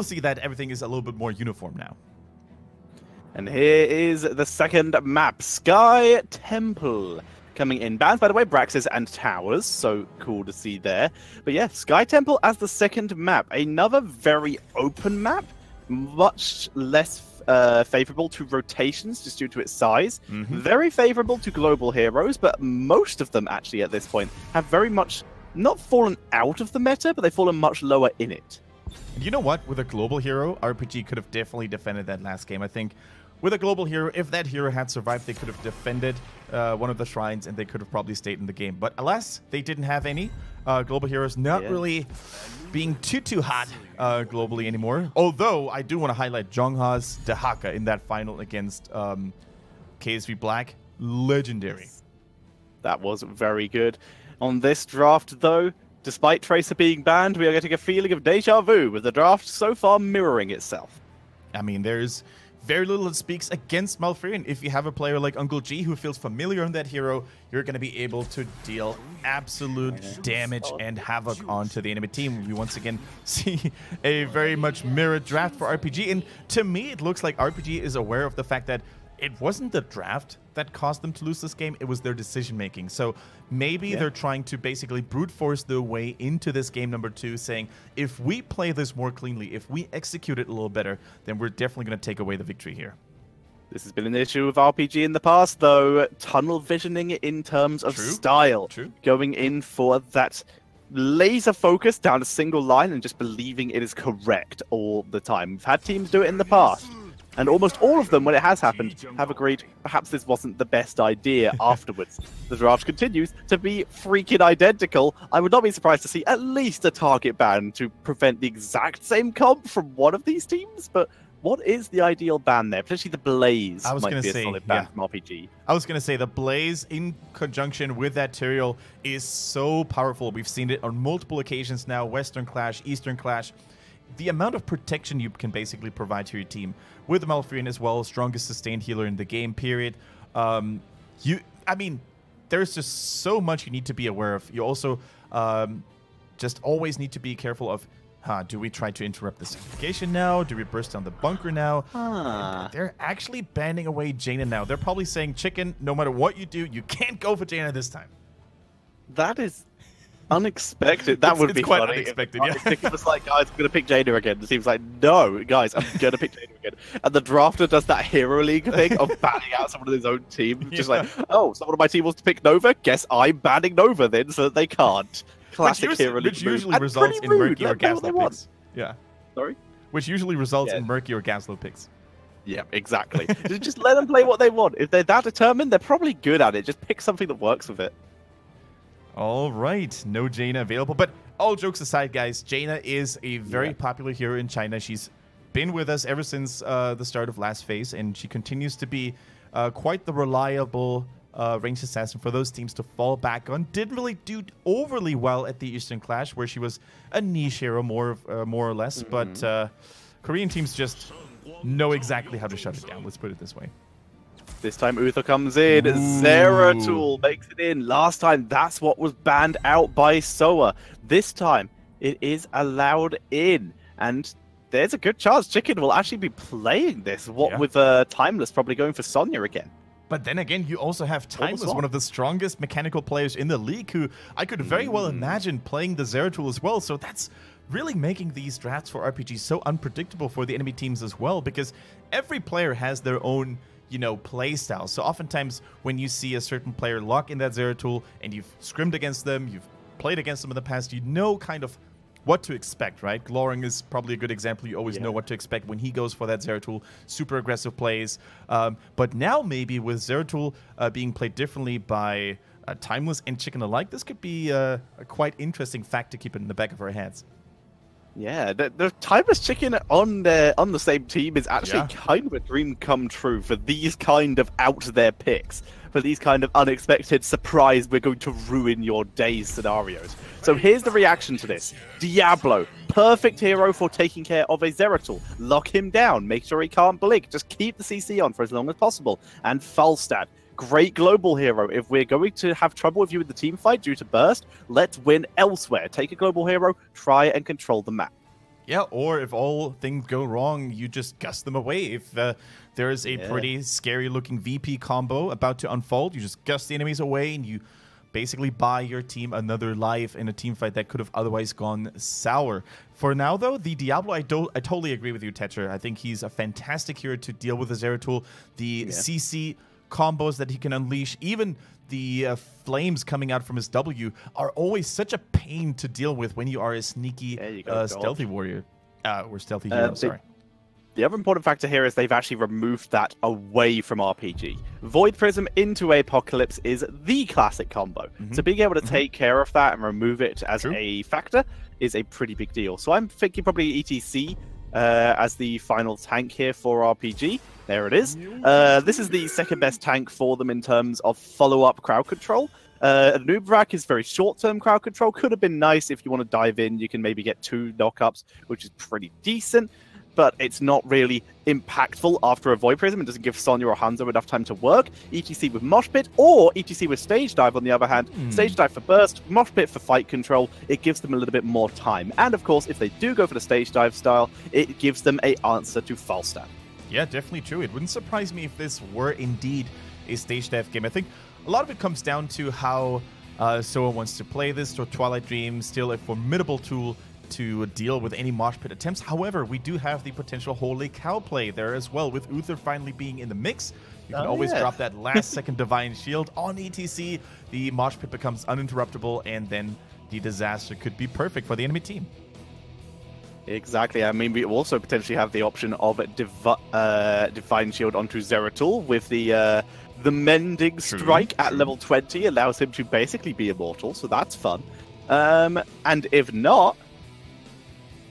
to see that everything is a little bit more uniform now. And here is the second map, Sky Temple. Coming in. Bans, by the way, Braxis and Towers, so cool to see there. But yeah, Sky Temple as the second map. Another very open map, much less favorable to rotations just due to its size. Very favorable to global heroes, but most of them actually at this point have very much not fallen out of the meta, but they've fallen much lower in it. You know what? With a global hero, RPG could have definitely defended that last game. I think with a global hero, if that hero had survived, they could have defended one of the shrines and they could have probably stayed in the game. But alas, they didn't have any. Global heroes not really being too hot globally anymore. Although, I do want to highlight Zhongha's Dehaka in that final against KSV Black. Legendary. That was very good. On this draft, though, despite Tracer being banned, we are getting a feeling of deja vu, with the draft so far mirroring itself. I mean, there's very little that speaks against Malfurion. If you have a player like Uncle G who feels familiar on that hero, you're going to be able to deal absolute damage and havoc onto the enemy team. We once again see a very much mirrored draft for RPG. And to me, it looks like RPG is aware of the fact that it wasn't the draft that caused them to lose this game, it was their decision making. So maybe they're trying to basically brute force their way into this game number 2, saying, if we play this more cleanly, if we execute it a little better, then we're definitely going to take away the victory here. This has been an issue with RPG in the past, though. Tunnel visioning in terms of style. Going in for that laser focus down a single line and just believing it is correct all the time. We've had teams do it in the past. And almost all of them, when it has happened, have agreed perhaps this wasn't the best idea afterwards. The draft continues to be freaking identical. I would not be surprised to see at least a target ban to prevent the exact same comp from one of these teams. But what is the ideal ban there? Potentially the Blaze might be a solid ban from RPG. I was going to say the Blaze in conjunction with that Tyrael is so powerful. We've seen it on multiple occasions now. Western Clash, Eastern Clash. The amount of protection you can basically provide to your team with Malfurion as well, strongest sustained healer in the game, period. I mean, there's just so much you need to be aware of. You also just always need to be careful of, do we try to interrupt the suffocation now? Do we burst down the bunker now? They're actually banning away Jaina now. They're probably saying, Chicken, no matter what you do, you can't go for Jaina this time. That is unexpected. That would be quite funny. Unexpected, It was like, guys, I'm going to pick Jaina again. It seems like, no, guys, I'm going to pick Jaina again. And the drafter does that Hero League thing of banning out someone in his own team. Just like, oh, someone on my team wants to pick Nova? Guess I'm banning Nova then, so that they can't. Classic Hero League. Which usually results in murky or gaslit picks. Yeah. Sorry? Which usually results in murky or gaslit picks. Yeah, exactly. Just let them play what they want. If they're that determined, they're probably good at it. Just pick something that works with it. All right, no Jaina available. But all jokes aside, guys, Jaina is a very popular hero in China. She's been with us ever since the start of last phase, and she continues to be quite the reliable ranged assassin for those teams to fall back on. Didn't really do overly well at the Eastern Clash, where she was a niche hero more or less. But Korean teams just know exactly how to shut it down. Let's put it this way. This time Uther comes in, Zeratul makes it in. Last time, that's what was banned out by Soa. This time, it is allowed in. And there's a good chance Chicken will actually be playing this. With Timeless probably going for Sonya again. But then again, you also have Timeless, one of the strongest mechanical players in the league, who I could very well imagine playing the Zeratul as well. So that's really making these drafts for RPG so unpredictable for the enemy teams as well, because every player has their own play style. So oftentimes when you see a certain player lock in that Zeratul and you've scrimmed against them, you've played against them in the past, you know kind of what to expect, right? Gloring is probably a good example. You always know what to expect when he goes for that Zeratul, super aggressive plays. But now maybe with Zeratul being played differently by Timeless and Chicken alike, this could be a quite interesting fact to keep in the back of our heads. Yeah, the Timeless Chicken on the same team is actually kind of a dream come true for these kind of out there picks, for these kind of unexpected surprise, we're going to ruin your day scenarios. So here's the reaction to this. Diablo, perfect hero for taking care of a Zeratul. Lock him down, make sure he can't blink, just keep the CC on for as long as possible. And Falstad, great global hero. If we're going to have trouble with you in the team fight due to burst, let's win elsewhere. Take a global hero, try and control the map. Yeah, or if all things go wrong, you just gust them away. If there is a pretty scary-looking VP combo about to unfold, you just gust the enemies away, and you basically buy your team another life in a team fight that could have otherwise gone sour. For now, though, the Diablo, I totally agree with you, Tetra. I think he's a fantastic hero to deal with the Zeratul. The CC combos that he can unleash, even the flames coming out from his W, are always such a pain to deal with when you are a sneaky, stealthy warrior. Or stealthy hero, sorry. The other important factor here is they've actually removed that away from RPG. Void Prism into Apocalypse is the classic combo. So being able to take care of that and remove it as a factor is a pretty big deal. So I'm thinking probably ETC as the final tank here for RPG. There it is. This is the second best tank for them in terms of follow-up crowd control. Nubrak is very short-term crowd control. Could have been nice if you want to dive in. You can maybe get 2 knockups, which is pretty decent. But it's not really impactful after a Void Prism. It doesn't give Sonya or Hanzo enough time to work. ETC with Mosh Pit, or ETC with Stage Dive on the other hand. Stage Dive for burst, Mosh Pit for fight control. It gives them a little bit more time. And of course, if they do go for the Stage Dive style, it gives them an answer to Falstad. Yeah, definitely true. It wouldn't surprise me if this were indeed a Stage Dive game. I think a lot of it comes down to how Soa wants to play this. So Twilight Dream, still a formidable tool to deal with any mosh pit attempts. However, we do have the potential Holy Cow play there as well, with Uther finally being in the mix. You can always drop that last second Divine Shield on ETC. The mosh pit becomes uninterruptible, and then the disaster could be perfect for the enemy team. Exactly. I mean, we also potentially have the option of Divine Shield onto Zeratul with the Mending Strike at level 20 allows him to basically be immortal, so that's fun. And if not,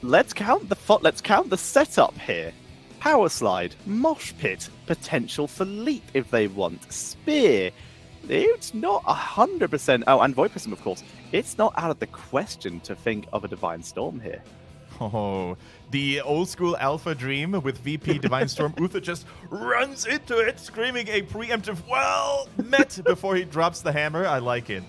let's count the setup here. Power Slide, Mosh Pit, potential for Leap if they want, Spear. It's not 100%. Oh, and Void Prism, of course. It's not out of the question to think of a Divine Storm here. Oh, the old school Alpha Dream with VP Divine Storm. Uther just runs into it, screaming a preemptive, well met, before he drops the hammer. I like it.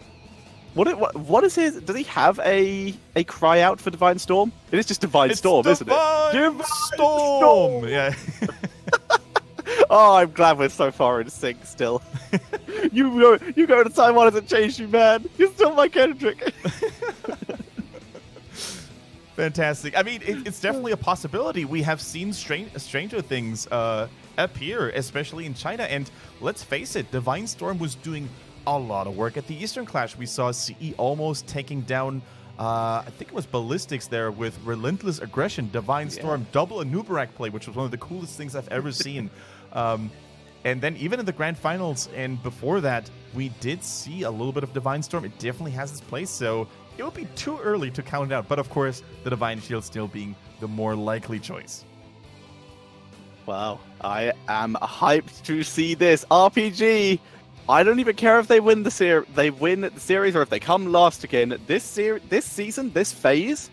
What is his? Does he have a cry out for Divine Storm? It is just Divine Storm, isn't it? Divine Storm! Yeah. Oh, I'm glad we're so far in sync still. You go to Taiwan hasn't changed you, man. You're still my Kendrick. Fantastic. I mean, it's definitely a possibility. We have seen stranger things appear, especially in China. And let's face it, Divine Storm was doing a lot of work at the Eastern Clash. We saw CE almost taking down, I think it was Ballistics there with relentless aggression. Divine Storm, double a Nubarak play, which was one of the coolest things I've ever seen. And then even in the Grand Finals and before that, we did see a little bit of Divine Storm. It definitely has its place, so it would be too early to count it out. But of course, the Divine Shield still being the more likely choice. Wow, I am hyped to see this. RPG! I don't even care if they win the series or if they come last again. This season, this phase,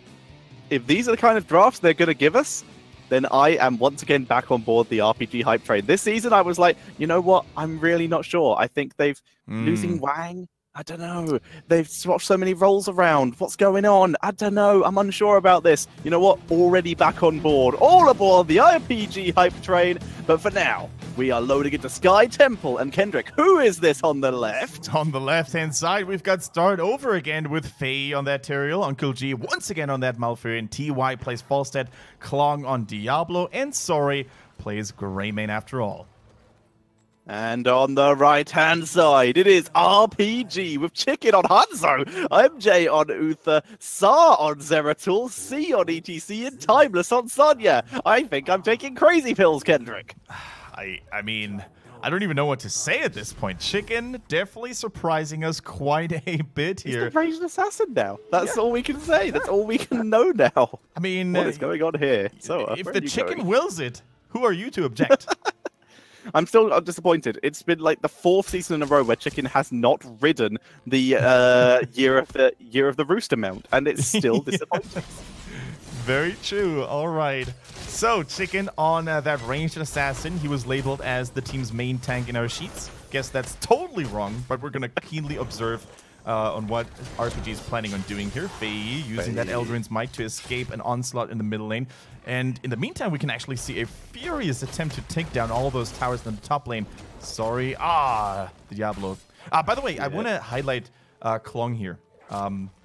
if these are the kind of drafts they're going to give us, then I am once again back on board the RPG hype train. This season, I was like, you know what? I'm really not sure. I think they've losing Wang. I don't know. They've swapped so many roles around. What's going on? I don't know. I'm unsure about this. You know what? Already back on board. All aboard the RPG hype train. But for now, we are loading into Sky Temple. And Kendrick, who is this on the left? On the left-hand side, we've got Start Over again with Faye on that Teriel, Uncle G once again on that Malfurion, TY plays Falstad, Klong on Diablo, and Sorry plays Greymane after all. And on the right-hand side, it is RPG with Chicken on Hanzo, MJ on Uther, Sar on Zeratul, C on ETC, and Timeless on Sonya. I think I'm taking crazy pills, Kendrick. I mean, I don't even know what to say at this point. Chicken definitely surprising us quite a bit here. He's the Raging Assassin now. That's all we can say. That's all we can know now. I mean, what is going on here? So, if the chicken wills it, who are you to object? I'm still disappointed. It's been like the 4th season in a row where Chicken has not ridden the year of the Rooster mount, and it's still disappointing. Very true. All right. So Chicken on that ranged assassin. He was labeled as the team's main tank in our sheets. Guess that's totally wrong, but we're gonna keenly observe on what RPG is planning on doing here. Fei using that Eldrin's Might to escape an onslaught in the middle lane. And in the meantime, we can actually see a furious attempt to take down all those towers in the top lane. Sorry. Diablo. By the way, I want to highlight Klong here.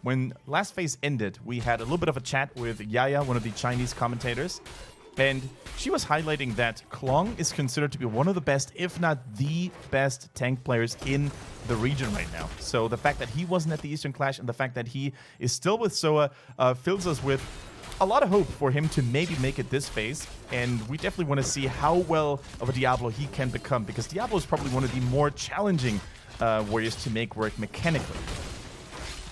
When last phase ended, we had a little bit of a chat with Yaya, one of the Chinese commentators. And she was highlighting that Klong is considered to be one of the best, if not the best, tank players in the region right now. So the fact that he wasn't at the Eastern Clash and the fact that he is still with Soa fills us with a lot of hope for him to maybe make it this phase. And we definitely want to see how well of a Diablo he can become, because Diablo is probably one of the more challenging warriors to make work mechanically.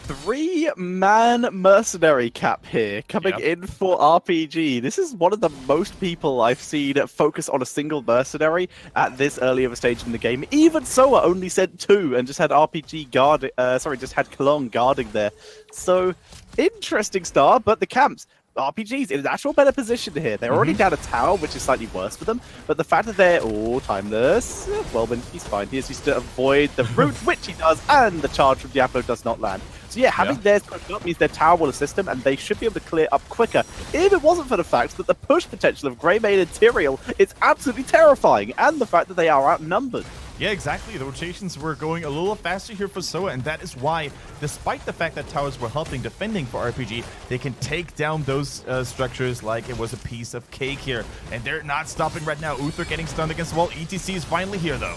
3-man mercenary cap here coming in for RPG. This is one of the most people I've seen focus on a single mercenary at this early of a stage in the game. Even Soa only sent 2 and just had RPG guard. Just had Klong guarding there. So interesting start, but the camps. RPG's in an actual better position here. They're already down a tower, which is slightly worse for them. But the fact that they're timeless, well, then he's fine. He has to avoid the root, which he does, and the charge from Diablo does not land. So yeah, having theirs pushed up means their tower will assist them, and they should be able to clear up quicker. If it wasn't for the fact that the push potential of Greymane and Tyrael is absolutely terrifying, and the fact that they are outnumbered. Yeah, exactly. The rotations were going a little faster here for Soa, and that is why, despite the fact that towers were helping defending for RPG, they can take down those structures like it was a piece of cake here. And they're not stopping right now. Uther getting stunned against the wall. ETC is finally here, though.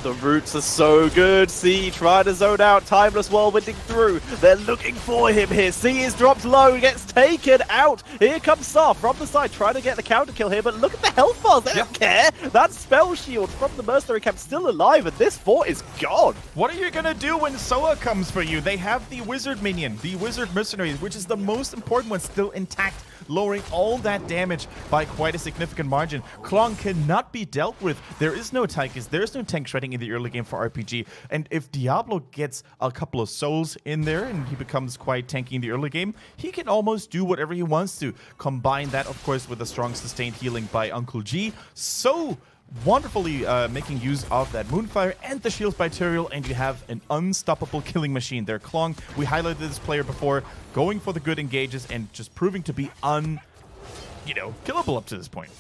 The roots are so good. C trying to zone out. Timeless whirlwinding through. They're looking for him here. C is dropped low. Gets taken out. Here comes Sar from the side trying to get the counter kill here. But look at the health bars. They don't care. That spell shield from the mercenary camp still alive. And this fort is gone. What are you going to do when Soa comes for you? They have the wizard minion, the wizard mercenary, which is the most important one, still intact, lowering all that damage by quite a significant margin. Klong cannot be dealt with. There is no Tychus. There is no tank shredding in the early game for RPG. And if Diablo gets a couple of souls in there and he becomes quite tanky in the early game, he can almost do whatever he wants to. Combine that, of course, with a strong sustained healing by Uncle G. So wonderfully making use of that Moonfire and the shields by Tyrael, and you have an unstoppable killing machine there. Klong, we highlighted this player before, going for the good engages and just proving to be killable up to this point.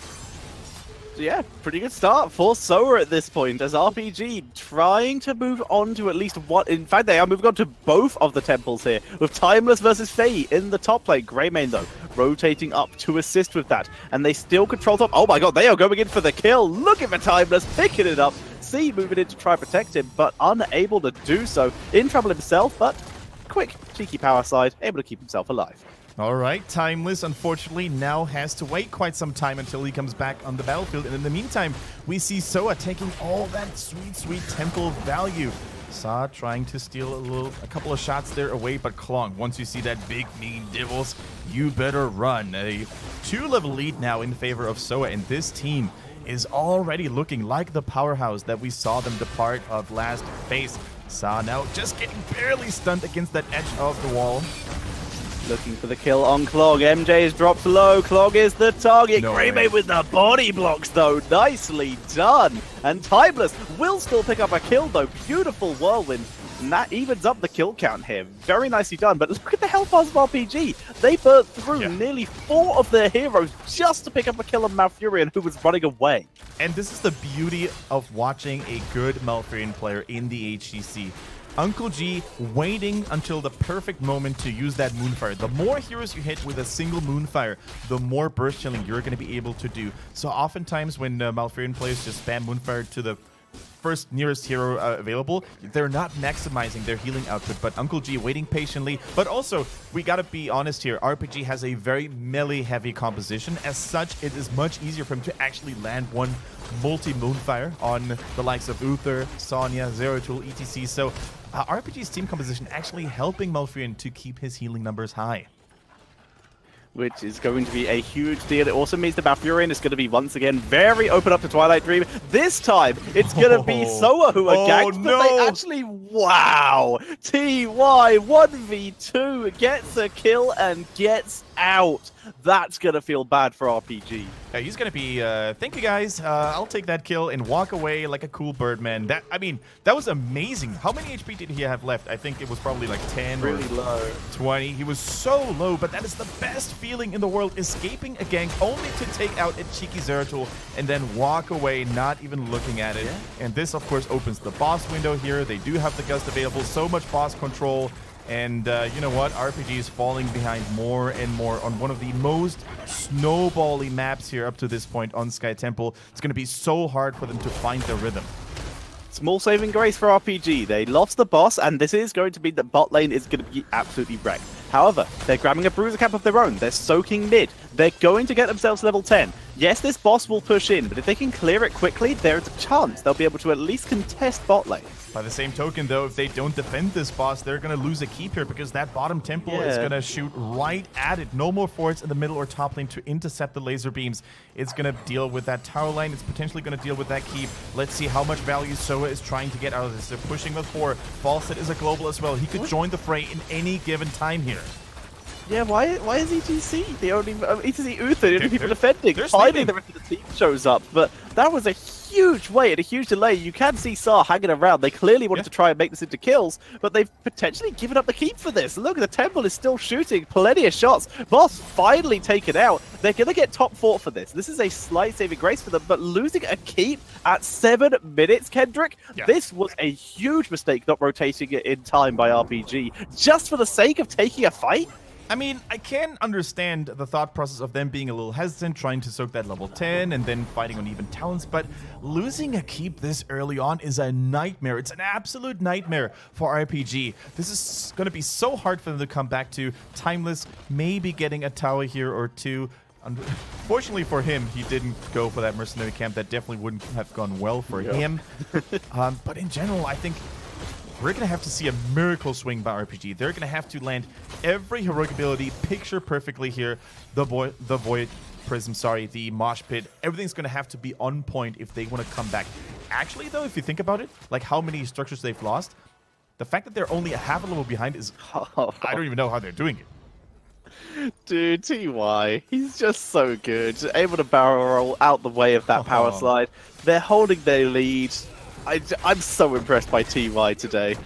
Yeah, pretty good start for Soa at this point, as RPG trying to move on to at least one. In fact, they are moving on to both of the temples here, with Timeless versus Fei in the top lane. Greymane, though, rotating up to assist with that, and they still control top. Oh my god, they are going in for the kill. Looking for Timeless, picking it up. C moving in to try and protect him, but unable to do so. In trouble himself, but quick, cheeky power slide, able to keep himself alive. All right, Timeless, unfortunately, now has to wait quite some time until he comes back on the battlefield. And in the meantime, we see Soa taking all that sweet, sweet temple value. Sa trying to steal a couple of shots there away, but Klong, once you see that big, mean Divils, you better run. A 2-level lead now in favor of Soa, and this team is already looking like the powerhouse that we saw them depart of last phase. Sa now just getting barely stunned against that edge of the wall. Looking for the kill on Klog. MJ is dropped low. Klog is the target. Greymane with the body blocks, though. Nicely done. And Timeless will still pick up a kill, though. Beautiful whirlwind. And that evens up the kill count here. Very nicely done. But look at the health bars of RPG. They burnt through nearly 4 of their heroes just to pick up a kill on Malfurion, who was running away. And this is the beauty of watching a good Malfurion player in the HGC. Uncle G waiting until the perfect moment to use that Moonfire. The more heroes you hit with a single Moonfire, the more burst chilling you're going to be able to do. So oftentimes when Malfurion players just spam Moonfire to the first nearest hero available, they're not maximizing their healing output, but Uncle G waiting patiently. But also, we gotta be honest here, RPG has a very melee-heavy composition. As such, it is much easier for him to actually land one multi-Moonfire on the likes of Uther, Sonya, Zeratul, etc. So RPG's team composition actually helping Malfurion to keep his healing numbers high. which is going to be a huge deal. It also means the Malfurion is going to be once again very open up to Twilight Dream. This time, it's going to be Soa who are ganked, but they actually, wow! TY 1v2 gets a kill and gets out. That's going to feel bad for RPG. Yeah, he's going to be, thank you guys, I'll take that kill and walk away like a cool birdman. I mean, that was amazing. How many HP did he have left? I think it was probably like 10 really or low. 20. He was so low, but that is the best feeling in the world, escaping a gank only to take out a cheeky Zeratul and then walk away, not even looking at it. Yeah. And this, of course, opens the boss window here. They do have the Gust available, so much boss control. And you know what? RPG is falling behind more and more on one of the most snowbally maps here up to this point on Sky Temple. It's going to be so hard for them to find their rhythm. Small saving grace for RPG. They lost the boss, and this is going to be that bot lane is going to be absolutely wrecked. However, they're grabbing a bruiser cap of their own. They're soaking mid. They're going to get themselves level 10. Yes, this boss will push in, but if they can clear it quickly, there's a chance they'll be able to at least contest bot lane. By the same token, though, if they don't defend this boss, they're going to lose a keep here because that bottom temple is going to shoot right at it. No more forts in the middle or top lane to intercept the laser beams. It's going to deal with that tower line. It's potentially going to deal with that keep. Let's see how much value Soa is trying to get out of this. They're pushing with 4. Falset is a global as well. He could join the fray in any given time here. Yeah, why is EGC the only EGC Uther, the only people defending? Finally, the rest of the team shows up, but that was a huge wait and a huge delay. You can see Saar hanging around. They clearly wanted to try and make this into kills, but they've potentially given up the keep for this. Look, the temple is still shooting plenty of shots. Boss finally taken out. They're going to get top 4 for this. This is a slight saving grace for them, but losing a keep at 7 minutes, Kendrick, this was a huge mistake not rotating it in time by RPG, just for the sake of taking a fight. I mean, I can understand the thought process of them being a little hesitant, trying to soak that level 10 and then fighting on even talents, but losing a keep this early on is a nightmare. It's an absolute nightmare for RPG. This is going to be so hard for them to come back to. Timeless maybe getting a tower here or 2. Unfortunately for him, he didn't go for that mercenary camp. That definitely wouldn't have gone well for him. But in general, I think we're going to have to see a miracle swing by RPG. They're going to have to land every heroic ability picture perfectly here. The Void Prism, the Mosh Pit. Everything's going to have to be on point if they want to come back. Actually, though, if you think about it, like how many structures they've lost, the fact that they're only a half a level behind is... I don't even know how they're doing it. Dude, TY, he's just so good. Able to barrel roll out the way of that power slide. They're holding their lead. I'm so impressed by TY today.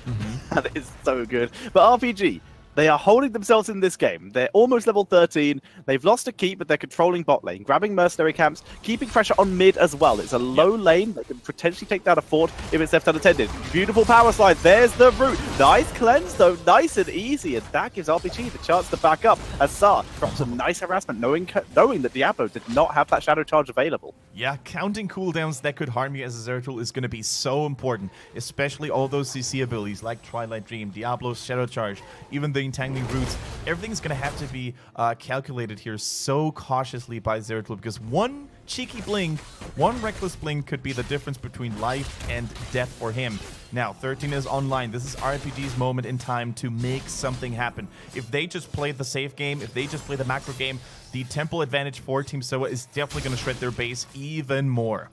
That is so good. But RPG, they are holding themselves in this game. They're almost level 13. They've lost a keep, but they're controlling bot lane, grabbing mercenary camps, keeping pressure on mid as well. It's a low lane that can potentially take down a fort if it's left unattended. Beautiful power slide. There's the root. Nice cleanse, though. Nice and easy. And that gives RPG the chance to back up as Saar drops some nice harassment, knowing that Diablo did not have that shadow charge available. Yeah, counting cooldowns that could harm you as a Zeratul is going to be so important, especially all those CC abilities like Twilight Dream, Diablo's Shadow Charge, even the Entangling Roots. Everything's going to have to be calculated here so cautiously by Zeratul, because one cheeky blink, one reckless blink could be the difference between life and death for him. Now, 13 is online. This is RPG's moment in time to make something happen. If they just play the safe game, if they just play the macro game, the temple advantage for Team Soa is definitely going to shred their base even more.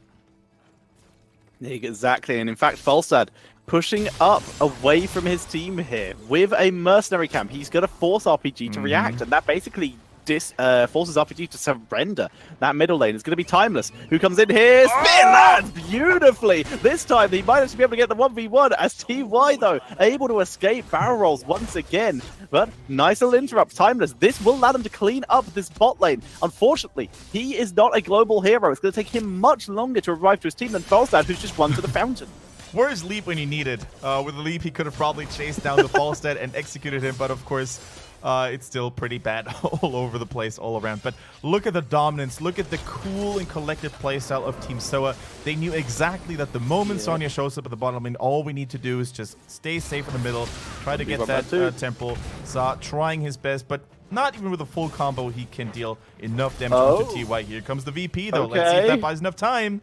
Exactly, and in fact, Falstad pushing up away from his team here with a mercenary camp. He's going to force RPG to react, and that basically forces RPG to surrender. That middle lane is going to be Timeless, who comes in here, spin lands beautifully. This time, he might actually be able to get the 1v1 as TY, though, able to escape barrel rolls once again. But nice little interrupt. Timeless, this will allow them to clean up this bot lane. Unfortunately, he is not a global hero. It's going to take him much longer to arrive to his team than Falstad, who's just run to the fountain. Where's Leap when you need it? With a Leap, he could have probably chased down the Falstad and executed him, but of course, it's still pretty bad all over the place, all around. But look at the dominance. Look at the cool and collected playstyle of Team Soa. They knew exactly that the moment Sonya shows up at the bottom lane, all we need to do is just stay safe in the middle, try to get that temple. Saw trying his best, but not even with a full combo, he can deal enough damage to TY. Here comes the VP, though. Let's see if that buys enough time.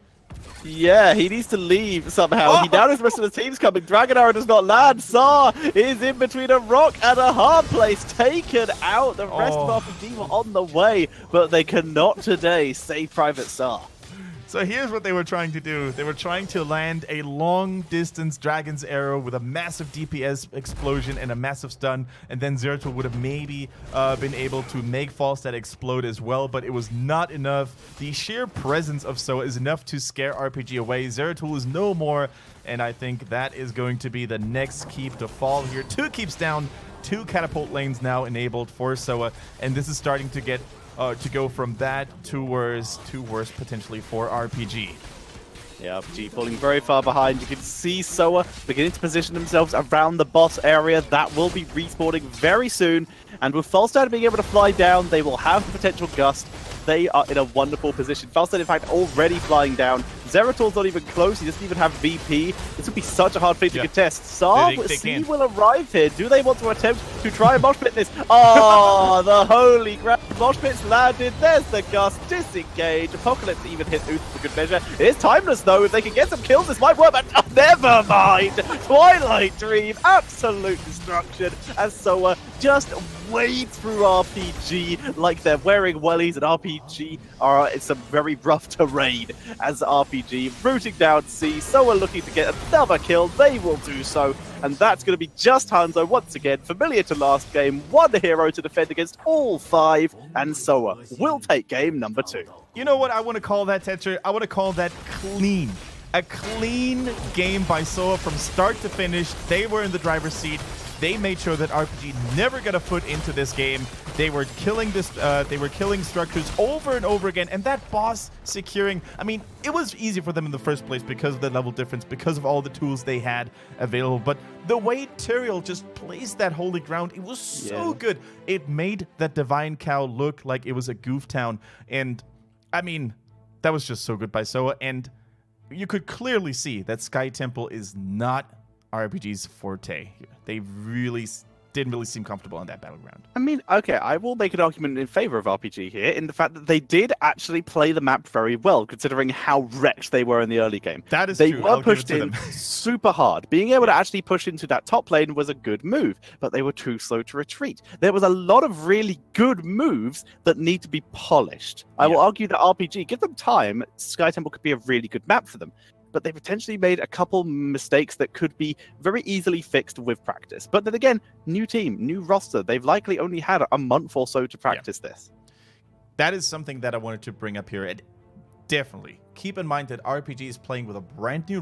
Yeah, he needs to leave somehow. He now knows the rest of the team's coming. Dragon Arrow does not land. Saw is in between a rock and a hard place. Taken out. The rest of RPG were on the way, but they cannot today save Private Saw. So here's what they were trying to do. They were trying to land a long-distance Dragon's Arrow with a massive DPS explosion and a massive stun, and then Zeratul would have maybe been able to make Falstad explode as well, but it was not enough. The sheer presence of Soa is enough to scare RPG away. Zeratul is no more, and I think that is going to be the next keep to fall here. 2 keeps down, 2 catapult lanes now enabled for Soa, and this is starting to get to go from that to worse potentially for RPG. Yeah, RPG falling very far behind. You can see Soa beginning to position themselves around the boss area. That will be respawning very soon. And with Falstad being able to fly down, they will have the potential gust. They are in a wonderful position. Falstad, in fact, already flying down. Zeratul's not even close. He doesn't even have VP. This would be such a hard thing to contest. Saab will arrive here. Do they want to attempt to try and mosh pit this? Oh, the holy crap. Mosh pit's landed. There's the gust. Disengage. Apocalypse even hit Uth for good measure. It is timeless, though. If they can get some kills, this might work. But never mind. Twilight Dream. Absolute destruction. As Soa just wade through RPG like they're wearing wellies, and RPG are in some very rough terrain as RPG rooting down C. Soa looking to get another kill. They will do so, and that's going to be just Hanzo once again, familiar to last game. 1 hero to defend against all 5, and Soa will take game number 2. You know what I want to call that, Tetcher? I want to call that clean. A clean game by Soa from start to finish. They were in the driver's seat. They made sure that RPG never got a foot into this game. They were killing this. They were killing structures over and over again, and that boss securing. I mean, it was easy for them in the first place because of the level difference, because of all the tools they had available. But the way Tyrael just placed that holy ground, it was so good. It made that Divine Cow look like it was a goof town, and I mean, that was just so good by Soa. And you could clearly see that Sky Temple is not RPG's forte here. They really didn't really seem comfortable on that battleground. I mean, okay, I will make an argument in favor of RPG here in the fact that they did actually play the map very well, considering how wrecked they were in the early game. That is true. They were pushed in super hard. Being able to actually push into that top lane was a good move, but they were too slow to retreat. There was a lot of really good moves that need to be polished. I will argue that RPG, give them time, Sky Temple could be a really good map for them. But they potentially made a couple mistakes that could be very easily fixed with practice. But then again, new team, new roster. They've likely only had a month or so to practice this. That is something that I wanted to bring up here. And definitely keep in mind that RPG is playing with a brand new